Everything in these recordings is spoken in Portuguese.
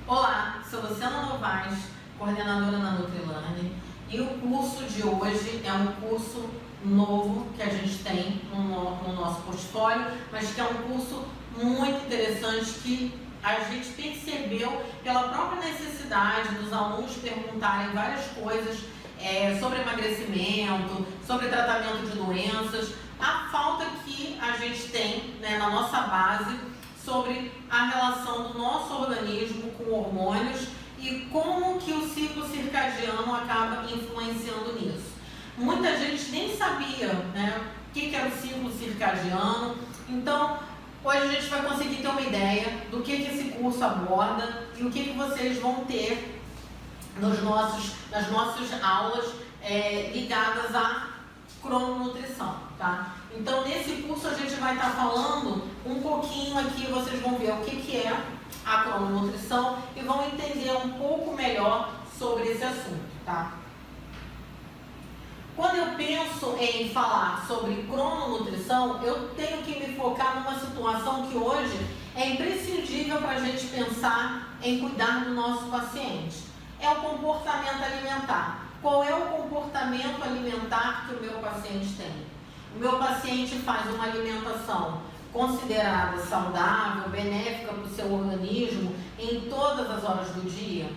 Olá, sou Luciana Novaes, coordenadora na Nutrilane, e o curso de hoje é um curso novo que a gente tem no nosso portfólio, mas que é um curso muito interessante que a gente percebeu pela própria necessidade dos alunos perguntarem várias coisas sobre emagrecimento, sobre tratamento de doenças, a falta que a gente tem, né, na nossa base sobre a relação do nosso organismo com hormônios e como que o ciclo circadiano acaba influenciando nisso. Muita gente nem sabia, né, o que era o ciclo circadiano, então hoje a gente vai conseguir ter uma ideia do que esse curso aborda e o que vocês vão ter nas nossas aulas ligadas à crononutrição, tá? Então, nesse curso a gente vai estar falando um pouquinho aqui, vocês vão ver o que é a crononutrição e vão entender um pouco melhor sobre esse assunto, tá? Quando eu penso em falar sobre crononutrição, eu tenho que me focar numa situação que hoje é imprescindível para a gente pensar em cuidar do nosso paciente. É o comportamento alimentar. Qual é o comportamento alimentar que o meu paciente tem? O meu paciente faz uma alimentação considerada saudável, benéfica para o seu organismo em todas as horas do dia?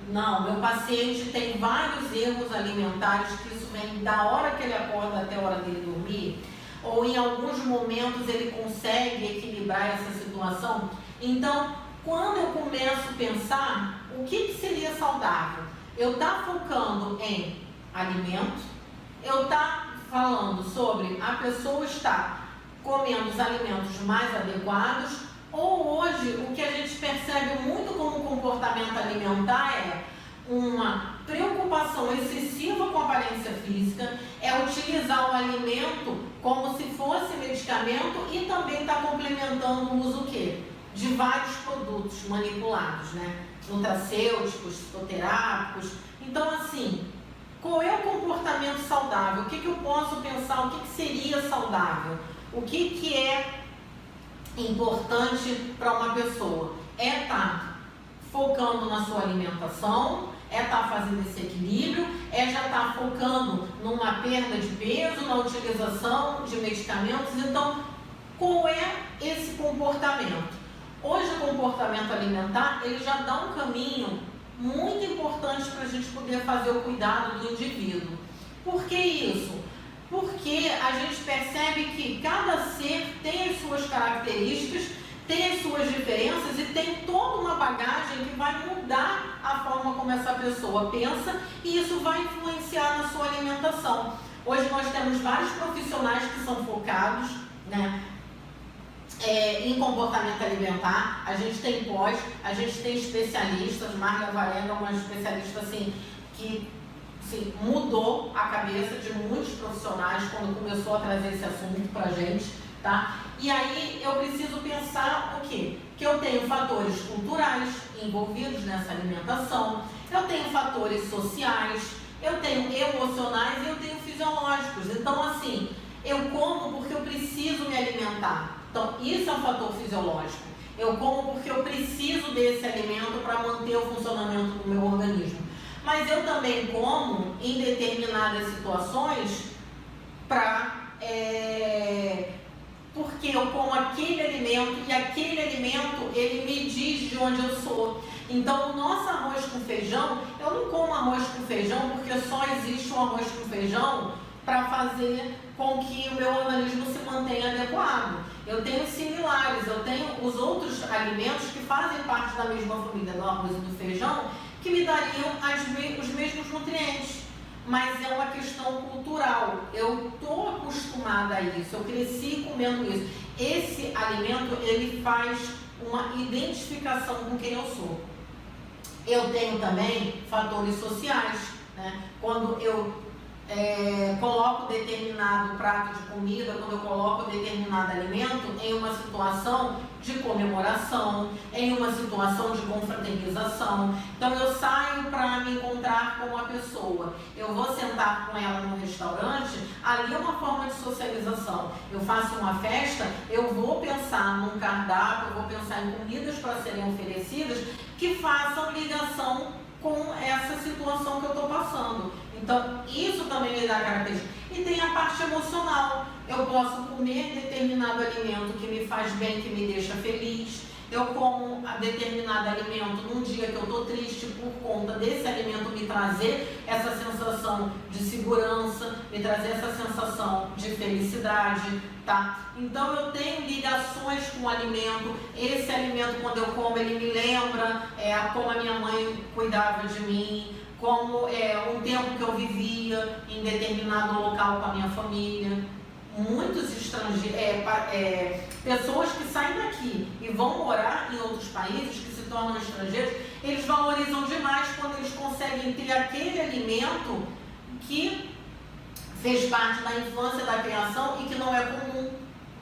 Não, meu paciente tem vários erros alimentares, que isso vem da hora que ele acorda até a hora dele dormir, ou em alguns momentos ele consegue equilibrar essa situação. Então, quando eu começo a pensar o que seria saudável, eu estou focando em alimento, eu estou falando sobre a pessoa estar comendo os alimentos mais adequados, ou hoje o que a gente percebe muito como comportamento alimentar é uma preocupação excessiva com a aparência física, é utilizar o alimento como se fosse medicamento e também está complementando o uso o quê? De vários produtos manipulados, né? Nutracêuticos, fitoterápicos. Então, assim, qual é o comportamento saudável? O que eu posso pensar? O que seria saudável? O que é importante para uma pessoa? É estar focando na sua alimentação, é estar fazendo esse equilíbrio, é já estar focando numa perda de peso, na utilização de medicamentos. Então, qual é esse comportamento? Hoje o comportamento alimentar, ele já dá um caminho muito importante para a gente poder fazer o cuidado do indivíduo. Por que isso? Porque a gente percebe que cada ser tem as suas características, tem as suas diferenças e tem toda uma bagagem que vai mudar a forma como essa pessoa pensa e isso vai influenciar na sua alimentação. Hoje nós temos vários profissionais que são focados, né, em comportamento alimentar. A gente tem pós, a gente tem especialistas. Marga Varenga é uma especialista assim, que assim, mudou a cabeça de muitos profissionais quando começou a trazer esse assunto pra gente, tá? E aí eu preciso pensar o quê? Que eu tenho fatores culturais envolvidos nessa alimentação, eu tenho fatores sociais, eu tenho emocionais e eu tenho fisiológicos. Então, assim, eu como porque eu preciso me alimentar. Então, isso é um fator fisiológico. Eu como porque eu preciso desse alimento para manter o funcionamento do meu organismo. Mas eu também como em determinadas situações porque eu como aquele alimento e aquele alimento, ele me diz de onde eu sou. Então, o nosso arroz com feijão, eu não como arroz com feijão porque só existe o arroz com feijão para fazer com que o meu organismo se mantenha adequado. Eu tenho similares, eu tenho os outros alimentos que fazem parte da mesma família do arroz e do feijão, que me dariam os mesmos nutrientes. Mas é uma questão cultural. Eu estou acostumada a isso, eu cresci comendo isso. Esse alimento, ele faz uma identificação com quem eu sou. Eu tenho também fatores sociais, né? Quando eu coloco determinado prato de comida, quando eu coloco determinado alimento em uma situação de comemoração, ligação, em uma situação de confraternização. Então eu saio para me encontrar com uma pessoa, eu vou sentar com ela no restaurante, ali é uma forma de socialização. Eu faço uma festa, eu vou pensar num cardápio, eu vou pensar em comidas para serem oferecidas que façam ligação com essa situação que eu estou passando. Então, isso também me dá característica. E tem a parte emocional. Eu posso comer determinado alimento que me faz bem, que me deixa feliz. Eu como determinado alimento num dia que eu estou triste por conta desse alimento me trazer essa sensação de segurança, me trazer essa sensação de felicidade, tá? Então eu tenho ligações com o alimento. Esse alimento, quando eu como, ele me lembra como a minha mãe cuidava de mim, como um tempo que eu vivia em determinado local com a minha família. Muitos estrangeiros, pessoas que saem daqui e vão morar em outros países, que se tornam estrangeiros, eles valorizam demais quando eles conseguem ter aquele alimento que fez parte da infância, da criação e que não é comum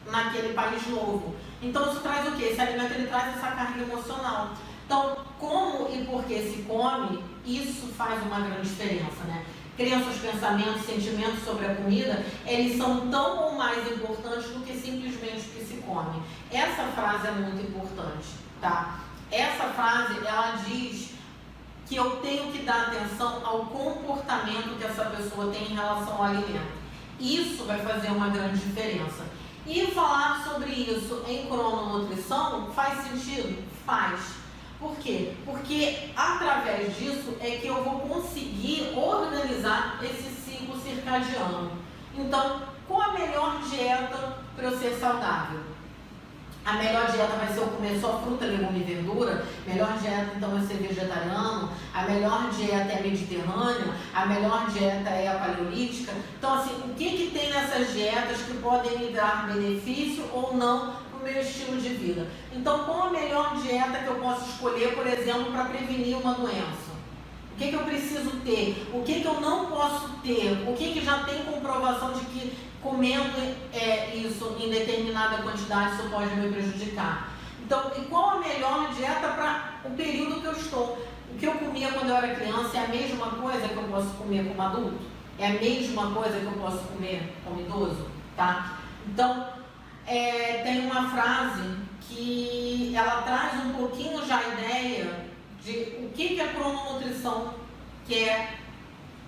naquele país novo. Então isso traz o quê? Esse alimento ele traz essa carga emocional. Então, como e por que se come, isso faz uma grande diferença, né? Crenças, pensamentos, sentimentos sobre a comida, eles são tão ou mais importantes do que simplesmente o que se come. Essa frase é muito importante, tá? Essa frase, ela diz que eu tenho que dar atenção ao comportamento que essa pessoa tem em relação ao alimento. Isso vai fazer uma grande diferença. E falar sobre isso em crononutrição faz sentido? Faz. Por quê? Porque através disso é que eu vou conseguir organizar esse ciclo circadiano. Então, qual a melhor dieta para eu ser saudável? A melhor dieta vai ser eu comer só fruta, legume e verdura. A melhor dieta, então, é ser vegetariano. A melhor dieta é mediterrânea. A melhor dieta é a paleolítica. Então, assim, o que tem nessas dietas que podem me dar benefício ou não meu estilo de vida? Então, qual a melhor dieta que eu posso escolher, por exemplo, para prevenir uma doença? O que eu preciso ter? O que eu não posso ter? O que já tem comprovação de que comendo isso em determinada quantidade isso pode me prejudicar? Então, e qual a melhor dieta para o período que eu estou? O que eu comia quando eu era criança é a mesma coisa que eu posso comer como adulto? É a mesma coisa que eu posso comer como idoso? Tá? Então, tem uma frase que ela traz um pouquinho já a ideia de o que a crononutrição quer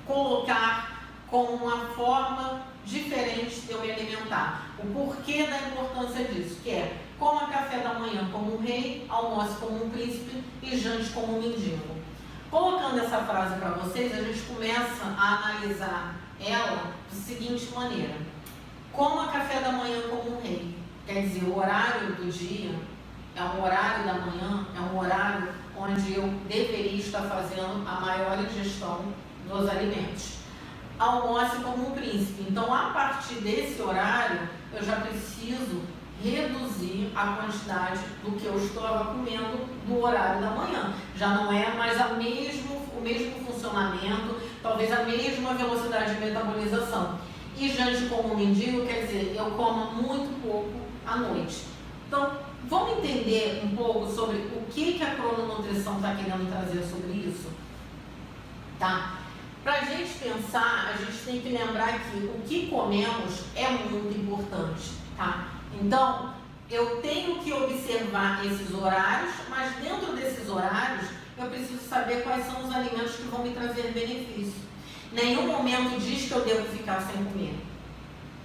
colocar como uma forma diferente de eu me alimentar. O porquê da importância disso, que é coma café da manhã como um rei, almoce como um príncipe e jante como um mendigo. Colocando essa frase para vocês, a gente começa a analisar ela da seguinte maneira: coma café da manhã como um rei. Quer dizer, o horário do dia é um horário da manhã, é um horário onde eu deveria estar fazendo a maior ingestão dos alimentos. Almoce como um príncipe. Então, a partir desse horário, eu já preciso reduzir a quantidade do que eu estava comendo do horário da manhã. Já não é mais o mesmo funcionamento, talvez a mesma velocidade de metabolização. E jante como um mendigo, quer dizer, eu como muito pouco à noite. Então, vamos entender um pouco sobre o que a crononutrição está querendo trazer sobre isso? Tá? Para a gente pensar, a gente tem que lembrar que o que comemos é muito importante, tá? Então, eu tenho que observar esses horários, mas dentro desses horários, eu preciso saber quais são os alimentos que vão me trazer benefício. Nenhum momento diz que eu devo ficar sem comer,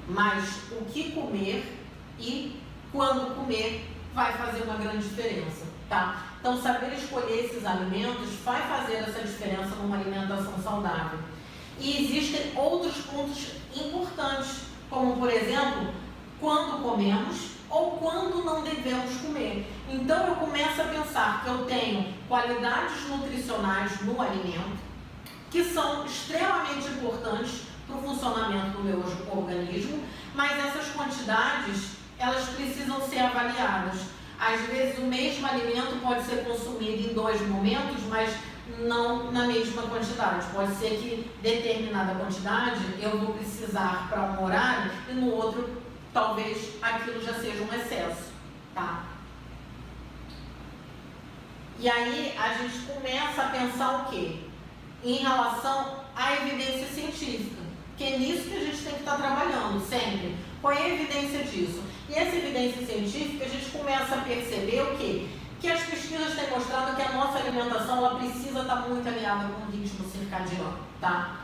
mas o que comer e quando comer vai fazer uma grande diferença, tá? Então, saber escolher esses alimentos vai fazer essa diferença numa alimentação saudável. E existem outros pontos importantes, como, por exemplo, quando comemos ou quando não devemos comer. Então, eu começo a pensar que eu tenho qualidades nutricionais no alimento que são extremamente importantes para o funcionamento do meu organismo, mas essas quantidades, elas precisam ser avaliadas. Às vezes o mesmo alimento pode ser consumido em 2 momentos, mas não na mesma quantidade. Pode ser que determinada quantidade eu vou precisar para um horário e no outro talvez aquilo já seja um excesso, tá? E aí a gente começa a pensar o quê? Em relação à evidência científica, que é nisso que a gente tem que estar trabalhando sempre. Qual é a evidência disso? E essa evidência científica, a gente começa a perceber o quê? Que as pesquisas têm mostrado que a nossa alimentação ela precisa estar muito alinhada com o ritmo circadiano, tá?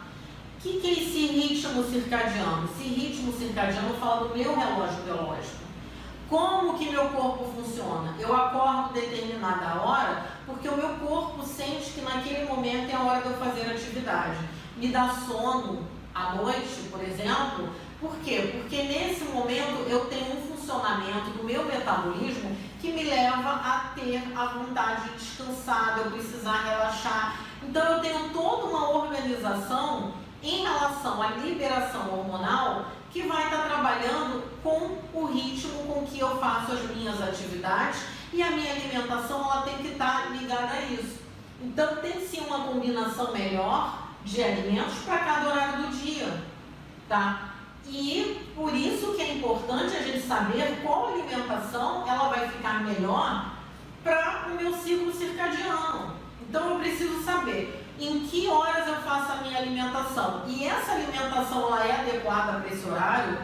O que é esse ritmo circadiano? Esse ritmo circadiano fala do meu relógio biológico. Como que meu corpo funciona? Eu acordo determinada hora porque o meu corpo sente que naquele momento é a hora de eu fazer atividade. Me dá sono à noite, por exemplo. Por quê? Porque nesse momento eu tenho um funcionamento do meu metabolismo que me leva a ter a vontade de descansar, de eu precisar relaxar. Então eu tenho toda uma organização em relação à liberação hormonal que vai estar trabalhando com o ritmo com que eu faço as minhas atividades e a minha alimentação ela tem que estar ligada a isso. Então tem sim uma combinação melhor de alimentos para cada horário do dia, tá? E por isso que é importante a gente saber qual alimentação ela vai ficar melhor para o meu ciclo circadiano. Então eu preciso saber em que horas eu faço a minha alimentação. E essa alimentação ela é adequada para esse horário,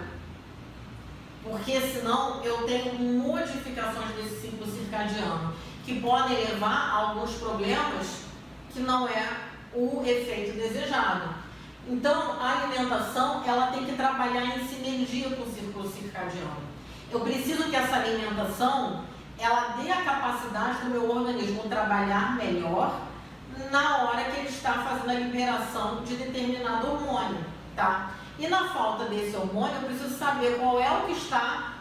porque senão eu tenho modificações desse ciclo circadiano que podem levar a alguns problemas que não é o efeito desejado. Então a alimentação ela tem que trabalhar em sinergia com o ciclo circadiano. Eu preciso que essa alimentação ela dê a capacidade do meu organismo trabalhar melhor na hora que ele está fazendo a liberação de determinado hormônio, tá? E na falta desse hormônio, eu preciso saber qual é o que está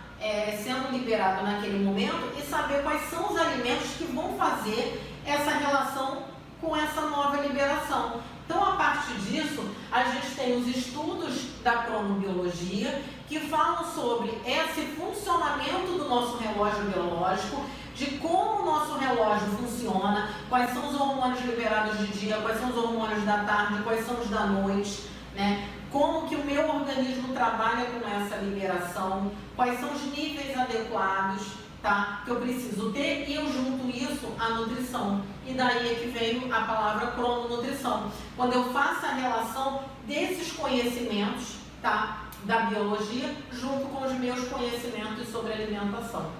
sendo liberado naquele momento e saber quais são os alimentos que vão fazer essa relação com essa nova liberação. Então, a partir disso, a gente tem os estudos da cronobiologia que falam sobre esse funcionamento do nosso relógio biológico, de como o nosso relógio funciona, quais são os hormônios liberados de dia, quais são os hormônios da tarde, quais são os da noite, né? Como que o meu organismo trabalha com essa liberação, quais são os níveis adequados, tá? Que eu preciso ter e eu junto isso à nutrição. E daí é que veio a palavra crononutrição. Quando eu faço a relação desses conhecimentos, tá? Da biologia, junto com os meus conhecimentos sobre alimentação.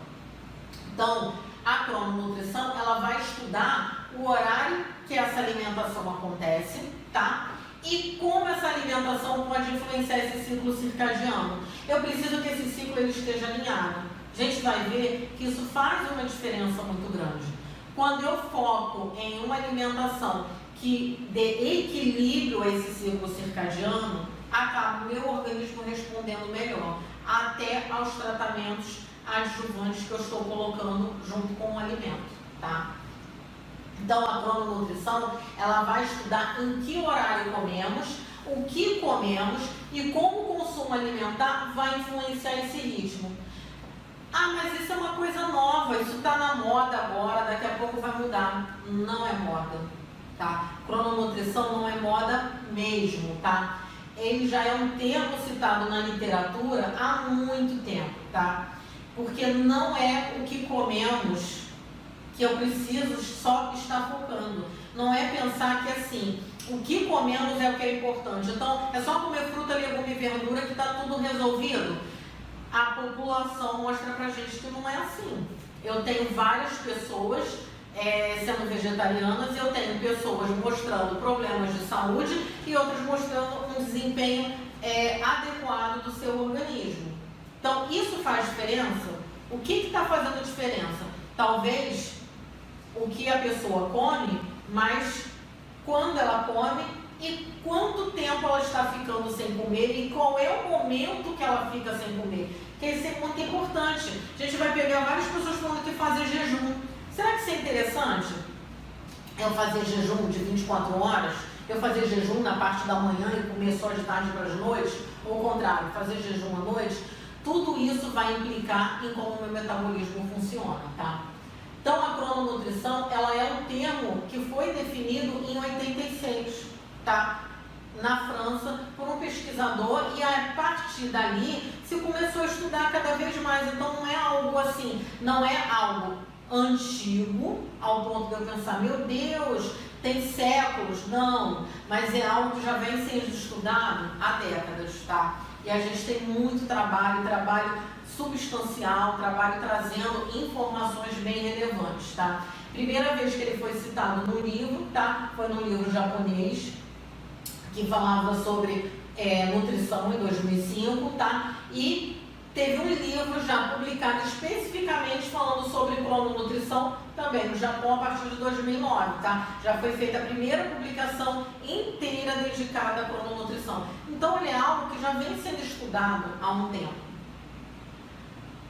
Então, a crononutrição, ela vai estudar o horário que essa alimentação acontece, tá? E como essa alimentação pode influenciar esse ciclo circadiano. Eu preciso que esse ciclo ele esteja alinhado. A gente vai ver que isso faz uma diferença muito grande. Quando eu foco em uma alimentação que dê equilíbrio a esse ciclo circadiano, acaba o meu organismo respondendo melhor, até aos tratamentos adjuvantes que eu estou colocando junto com o alimento, tá? Então a crononutrição, ela vai estudar em que horário comemos, o que comemos e como o consumo alimentar vai influenciar esse ritmo. Ah, mas isso é uma coisa nova, isso está na moda agora, daqui a pouco vai mudar. Não é moda, tá? Crononutrição não é moda mesmo, tá? Ele já é um termo citado na literatura há muito tempo, tá? Porque não é o que comemos que eu preciso só estar focando. Não é pensar que assim, o que comemos é o que é importante. Então, é só comer fruta, legume e verdura que está tudo resolvido. A população mostra pra gente que não é assim. Eu tenho várias pessoas sendo vegetarianas e eu tenho pessoas mostrando problemas de saúde e outras mostrando um desempenho adequado do seu organismo. Então, isso faz diferença? O que está fazendo diferença? Talvez o que a pessoa come, mas quando ela come e quanto tempo ela está ficando sem comer e qual é o momento que ela fica sem comer. Porque isso é muito importante. A gente vai pegar várias pessoas falando que fazer jejum. Será que isso é interessante? Eu fazer jejum de 24 horas? Eu fazer jejum na parte da manhã e comer só de tarde para as noites? Ou o contrário, fazer jejum à noite? Tudo isso vai implicar em como o meu metabolismo funciona, tá? Então, a crononutrição, ela é um termo que foi definido em 86, tá? Na França, por um pesquisador, e a partir dali se começou a estudar cada vez mais. Então, não é algo assim, não é algo antigo, ao ponto de eu pensar, meu Deus, tem séculos. Não, mas é algo que já vem sendo estudado há décadas, tá? E a gente tem muito trabalho substancial, trabalho trazendo informações bem relevantes, tá? Primeira vez que ele foi citado no livro, tá? Foi no livro japonês, que falava sobre nutrição em 2005, tá? E teve um livro já publicado especificamente falando sobre crononutrição também no Japão a partir de 2009, tá? Já foi feita a primeira publicação inteira dedicada à crononutrição. Então ele é algo que já vem sendo estudado há um tempo.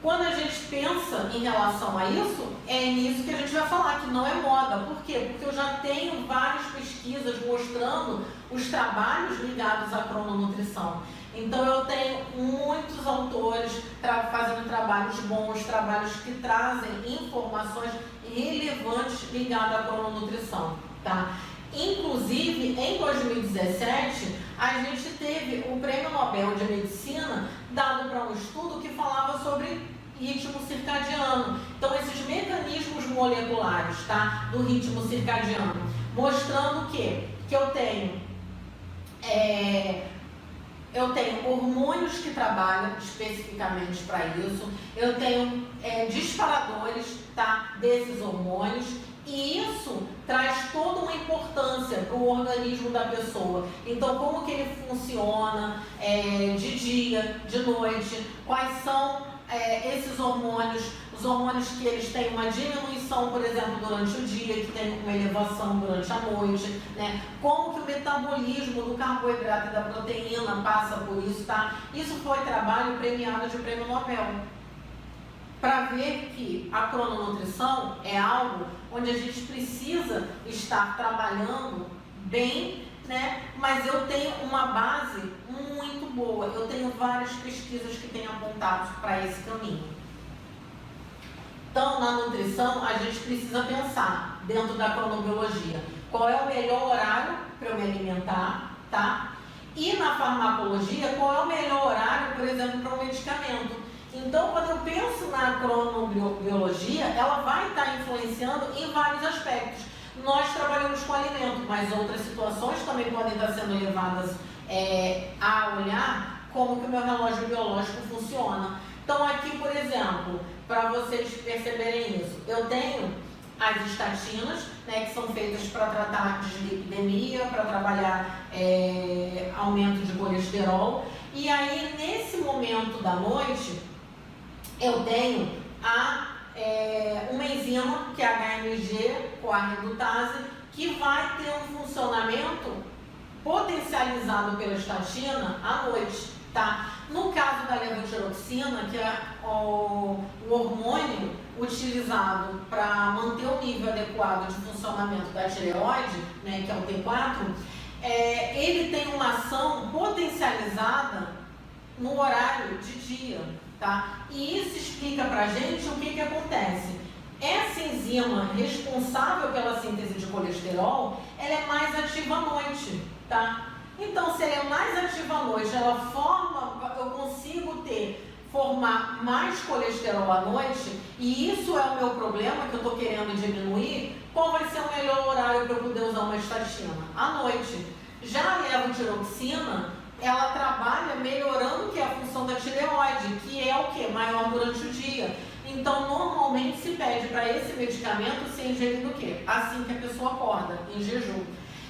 Quando a gente pensa em relação a isso, é nisso que a gente vai falar, que não é moda. Por quê? Porque eu já tenho várias pesquisas mostrando os trabalhos ligados à crononutrição. Então eu tenho muitos autores fazendo trabalhos bons, trabalhos que trazem informações relevantes ligadas à crononutrição, tá? Inclusive, em 2017, a gente teve o Prêmio Nobel de Medicina dado para um estudo que falava sobre ritmo circadiano. Então, esses mecanismos moleculares, tá, do ritmo circadiano, mostrando o quê? Que eu tenho hormônios que trabalham especificamente para isso, eu tenho disparadores, tá, desses hormônios, e isso traz toda uma importância para o organismo da pessoa. Então, como que ele funciona de dia, de noite, quais são esses hormônios, os hormônios que eles têm uma diminuição, por exemplo, durante o dia, que tem uma elevação durante a noite, né? Como que o metabolismo do carboidrato e da proteína passa por isso, tá? Isso foi trabalho premiado de prêmio Nobel. Para ver que a crononutrição é algo onde a gente precisa estar trabalhando bem, né? Mas eu tenho uma base muito boa, eu tenho várias pesquisas que têm apontado para esse caminho. Então, na nutrição, a gente precisa pensar dentro da cronobiologia, qual é o melhor horário para eu me alimentar, tá? E na farmacologia, qual é o melhor horário, por exemplo, para um medicamento. Então, quando eu penso na cronobiologia, ela vai estar influenciando em vários aspectos. Nós trabalhamos com alimento, mas outras situações também podem estar sendo levadas a olhar como que o meu relógio biológico funciona. Então, aqui, por exemplo, para vocês perceberem isso, eu tenho as estatinas, né, que são feitas para tratar dislipidemia, para trabalhar aumento de colesterol. E aí, nesse momento da noite, eu tenho uma enzima, que é a HMG, coarredutase, que vai ter um funcionamento potencializado pela estatina à noite, tá? No caso da levotiroxina, que é o hormônio utilizado para manter o nível adequado de funcionamento da tireoide, né, que é o T4, ele tem uma ação potencializada no horário de dia, tá? E isso explica pra gente o que acontece. Essa enzima responsável pela síntese de colesterol, ela é mais ativa à noite, tá? Então, se ela é mais ativa à noite, eu consigo formar mais colesterol à noite, e isso é o meu problema que eu estou querendo diminuir. Qual vai ser o melhor horário para eu poder usar uma estatina? À noite. Já a levotiroxina, ela trabalha melhorando a função da tireoide, que é o que? Maior durante o dia. Então, normalmente se pede para esse medicamento ser ingerido o quê? Assim que a pessoa acorda, em jejum.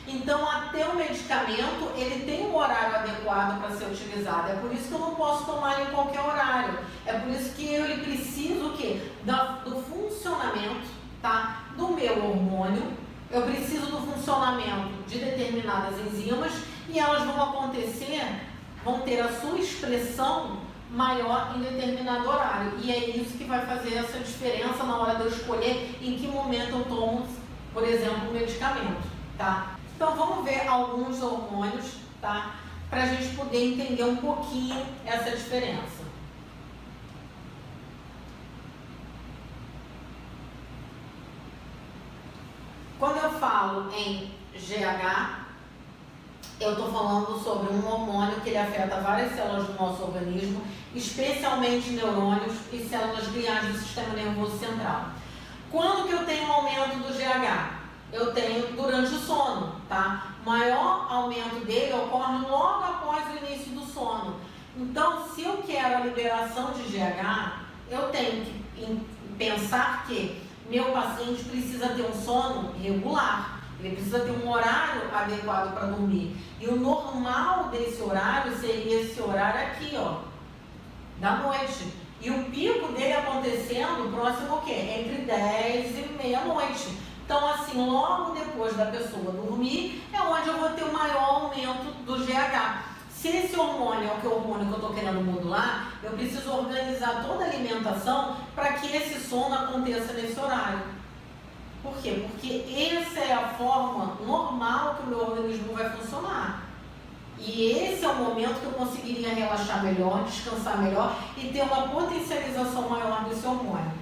Então, até o medicamento, ele tem um horário adequado para ser utilizado. É por isso que eu não posso tomar em qualquer horário. É por isso que ele precisa o quê? Do funcionamento, tá? Do meu hormônio. Eu preciso do funcionamento de determinadas enzimas e elas vão ter a sua expressão maior em determinado horário. E é isso que vai fazer essa diferença na hora de eu escolher em que momento eu tomo, por exemplo, um medicamento, tá? Então vamos ver alguns hormônios, tá? Para a gente poder entender um pouquinho essa diferença. Quando eu falo em GH, eu estou falando sobre um hormônio que ele afeta várias células do nosso organismo, especialmente neurônios e células gliais do sistema nervoso central. Quando que eu tenho um aumento do GH? Eu tenho durante o sono, tá? O maior aumento dele ocorre logo após o início do sono. Então, se eu quero a liberação de GH, eu tenho que pensar que meu paciente precisa ter um sono regular. Ele precisa ter um horário adequado para dormir. E o normal desse horário seria esse horário aqui, ó, da noite. E o pico dele acontecendo próximo ao quê? Entre 10 e meia-noite. Então, assim, logo depois da pessoa dormir, é onde eu vou ter o maior aumento do GH. Se esse hormônio é o hormônio que eu estou querendo modular, eu preciso organizar toda a alimentação para que esse sono aconteça nesse horário. Por quê? Porque essa é a forma normal que o meu organismo vai funcionar. E esse é o momento que eu conseguiria relaxar melhor, descansar melhor e ter uma potencialização maior desse hormônio.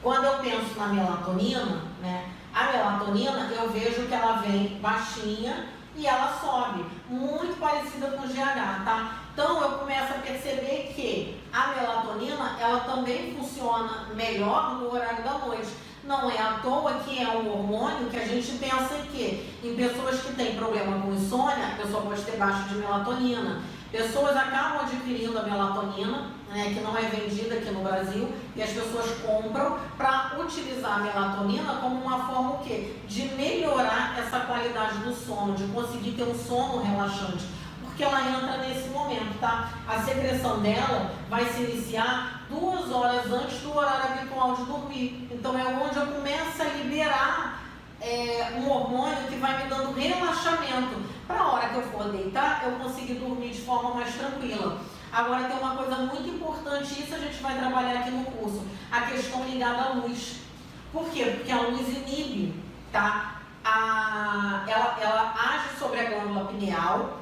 Quando eu penso na melatonina, né, a melatonina eu vejo que ela vem baixinha e ela sobe, muito parecida com o GH, tá? Então eu começo a perceber que a melatonina, ela também funciona melhor no horário da noite. Não é à toa que é um hormônio que a gente pensa em que em pessoas que têm problema com insônia, a pessoa pode ter baixa de melatonina. Pessoas acabam adquirindo a melatonina, né, que não é vendida aqui no Brasil, e as pessoas compram para utilizar a melatonina como uma forma o quê? De melhorar essa qualidade do sono, de conseguir ter um sono relaxante. Porque ela entra nesse momento, tá? A secreção dela vai se iniciar 2 horas antes do horário habitual de dormir. Então é onde eu começo a liberar um hormônio que vai me dando relaxamento. Para a hora que eu for deitar, eu conseguir dormir de forma mais tranquila. Agora tem uma coisa muito importante, isso a gente vai trabalhar aqui no curso, a questão ligada à luz. Por quê? Porque a luz inibe, tá? Ela age sobre a glândula pineal,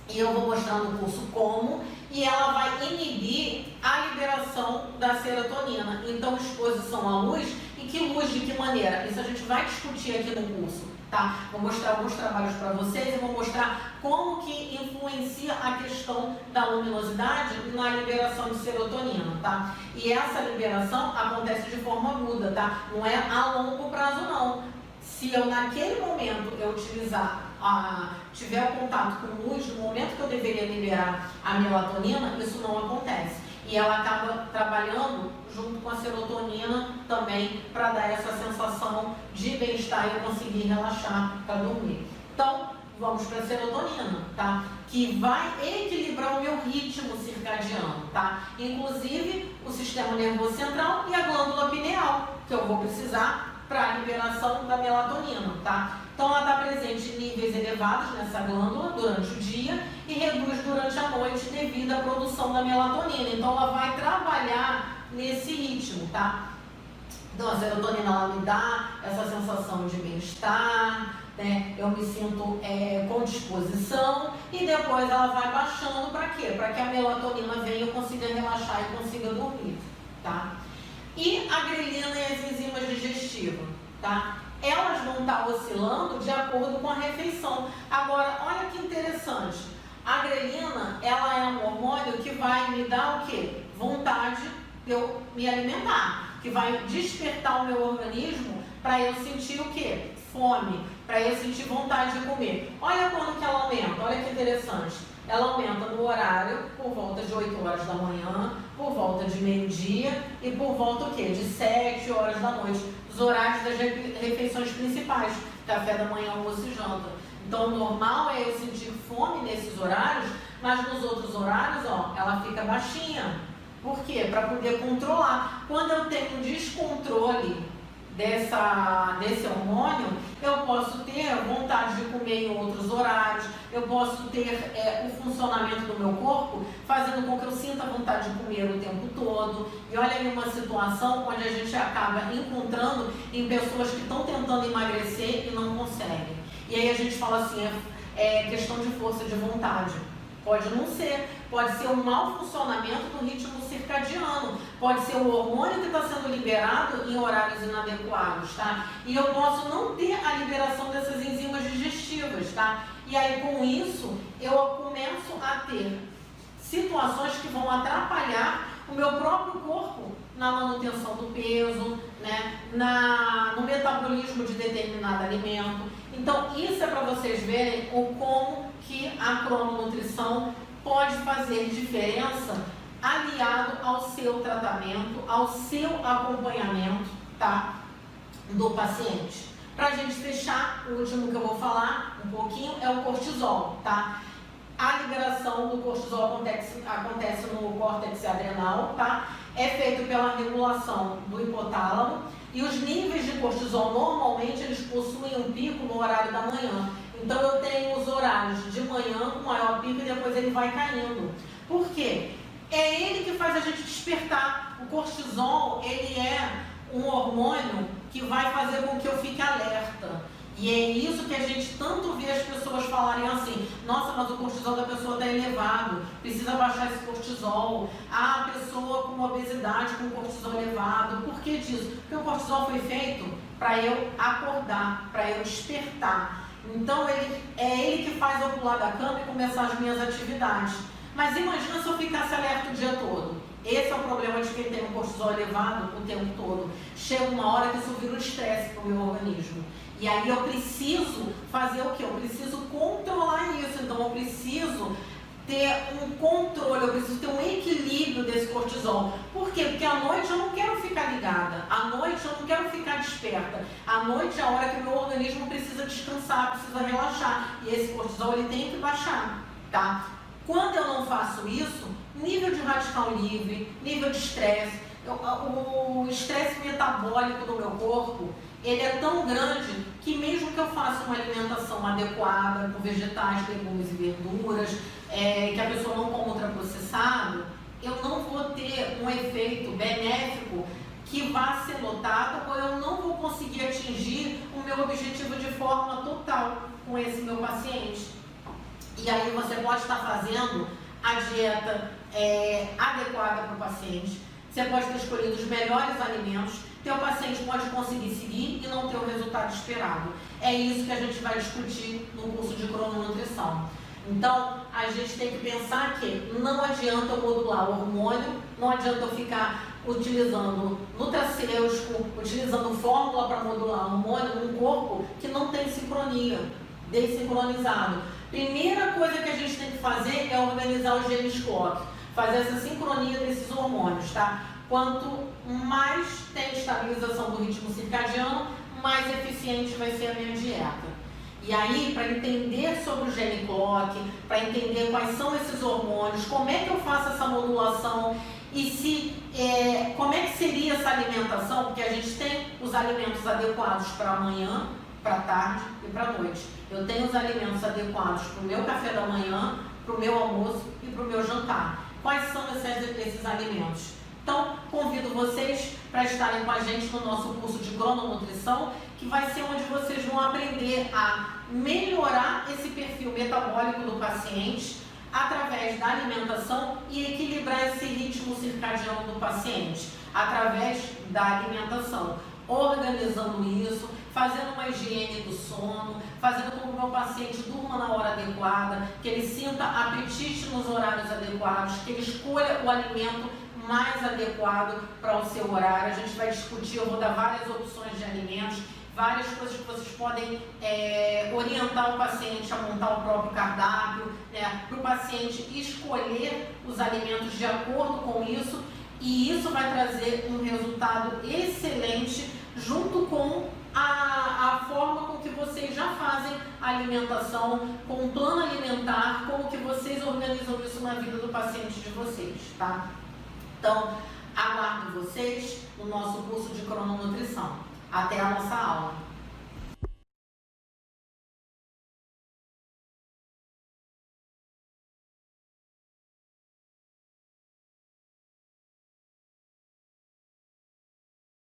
e eu vou mostrar no curso como, e ela vai inibir a liberação da serotonina. Então, exposição à luz, e que luz, de que maneira? Isso a gente vai discutir aqui no curso, tá? Vou mostrar alguns trabalhos para vocês e vou mostrar como que influencia a questão da luminosidade na liberação de serotonina, tá? E essa liberação acontece de forma aguda, tá? Não é a longo prazo, não. Se eu naquele momento eu tiver contato com luz, no momento que eu deveria liberar a melatonina, isso não acontece. E ela acaba trabalhando junto com a serotonina também para dar essa sensação de bem-estar e eu conseguir relaxar para dormir. Então, vamos para a serotonina, tá? Que vai equilibrar o meu ritmo circadiano, tá? Inclusive o sistema nervoso central e a glândula pineal, que eu vou precisar para a liberação da melatonina, tá? Então ela está presente em níveis elevados nessa glândula durante o dia e reduz durante a noite devido à produção da melatonina. Então ela vai trabalhar nesse ritmo, tá? Então a serotonina ela me dá essa sensação de bem-estar, né? Eu me sinto com disposição e depois ela vai baixando para quê? Para que a melatonina venha e eu consiga relaxar e consiga dormir, tá? E a grelina e as enzimas digestivas, tá? Elas vão estar oscilando de acordo com a refeição. Agora, olha que interessante. A grelina, ela é um hormônio que vai me dar o quê? Vontade de eu me alimentar. Que vai despertar o meu organismo para eu sentir o quê? Fome. Para eu sentir vontade de comer. Olha quando que ela aumenta. Olha que interessante. Ela aumenta no horário por volta de 8 horas da manhã, por volta de meio-dia e por volta o quê? De 7 horas da noite. Os horários das refeições principais, café da manhã, almoço e janta. Então, o normal é eu sentir fome nesses horários, mas nos outros horários, ó, ela fica baixinha. Por quê? Para poder controlar. Quando eu tenho um descontrole desse hormônio, eu posso ter vontade de comer em outros horários, eu posso ter o funcionamento do meu corpo fazendo com que eu sinta vontade de comer o tempo todo. E olha aí uma situação onde a gente acaba encontrando em pessoas que estão tentando emagrecer e não conseguem. E aí a gente fala assim, é questão de força de vontade. Pode não ser, pode ser um mau funcionamento do ritmo circadiano, pode ser o hormônio que está sendo liberado em horários inadequados, tá? E eu posso não ter a liberação dessas enzimas digestivas, tá? E aí com isso eu começo a ter situações que vão atrapalhar o meu próprio corpo na manutenção do peso, né, no metabolismo de determinado alimento. Então, isso é para vocês verem o como que a crononutrição pode fazer diferença aliado ao seu tratamento, ao seu acompanhamento, tá, do paciente. Para a gente fechar, o último que eu vou falar um pouquinho é o cortisol, tá? A liberação do cortisol acontece no córtex adrenal, tá? É feito pela regulação do hipotálamo e os níveis de cortisol normalmente eles possuem um pico no horário da manhã. Então eu tenho os horários de manhã com maior pico e depois ele vai caindo. Por quê? É ele que faz a gente despertar. O cortisol, ele é um hormônio que vai fazer com que eu fique alerta. E é isso que a gente tanto vê as pessoas falarem assim: nossa, mas o cortisol da pessoa está elevado, precisa baixar esse cortisol. A pessoa com obesidade, com cortisol elevado. Por que disso? Porque o cortisol foi feito para eu acordar, para eu despertar. Então é ele que faz eu pular da cama e começar as minhas atividades. Mas imagina se eu ficasse alerta o dia todo. Esse é o problema de quem tem um cortisol elevado o tempo todo. Chega uma hora que isso vira um estresse para o meu organismo. E aí eu preciso fazer o quê? Eu preciso controlar isso. Então eu preciso ter um controle, eu preciso ter um equilíbrio desse cortisol. Por quê? Porque à noite eu não quero ficar ligada. À noite eu não quero ficar desperta. À noite é a hora que o meu organismo precisa descansar, precisa relaxar. E esse cortisol ele tem que baixar, tá? Quando eu não faço isso, nível de radical livre, nível de estresse, o estresse metabólico do meu corpo, ele é tão grande que mesmo que eu faça uma alimentação adequada, com vegetais, legumes e verduras, que a pessoa não coma ultraprocessado, eu não vou ter um efeito benéfico que vá ser notado, ou eu não vou conseguir atingir o meu objetivo de forma total com esse meu paciente. E aí você pode estar fazendo a dieta adequada para o paciente, você pode ter escolhido os melhores alimentos, teu paciente pode conseguir seguir e não ter o resultado esperado. É isso que a gente vai discutir no curso de crononutrição. Então, a gente tem que pensar que não adianta eu modular o hormônio, não adianta eu ficar utilizando nutracêutico, utilizando fórmula para modular o hormônio num corpo que não tem sincronia, desincronizado. Primeira coisa que a gente tem que fazer é organizar o genes clock, fazer essa sincronia desses hormônios, tá? Quanto mais tem estabilização do ritmo circadiano, mais eficiente vai ser a minha dieta. E aí, para entender sobre o gene clock, para entender quais são esses hormônios, como é que eu faço essa modulação e como é que seria essa alimentação, porque a gente tem os alimentos adequados para amanhã, para tarde e para noite. Eu tenho os alimentos adequados para o meu café da manhã, para o meu almoço e para o meu jantar. Quais são esses alimentos? Então, convido vocês para estarem com a gente no nosso curso de crononutrição, que vai ser onde vocês vão aprender a melhorar esse perfil metabólico do paciente através da alimentação e equilibrar esse ritmo circadiano do paciente através da alimentação, organizando isso, fazendo uma higiene do sono, fazendo com que o meu paciente durma na hora adequada, que ele sinta apetite nos horários adequados, que ele escolha o alimento mais adequado para o seu horário. A gente vai discutir, eu vou dar várias opções de alimentos, várias coisas que vocês podem orientar o paciente a montar o próprio cardápio, né, para o paciente escolher os alimentos de acordo com isso, e isso vai trazer um resultado excelente junto com a forma com que vocês já fazem a alimentação, com o plano alimentar, como que vocês organizam isso na vida do paciente de vocês, tá? Então, aguardo vocês no nosso curso de crononutrição. Até a nossa aula.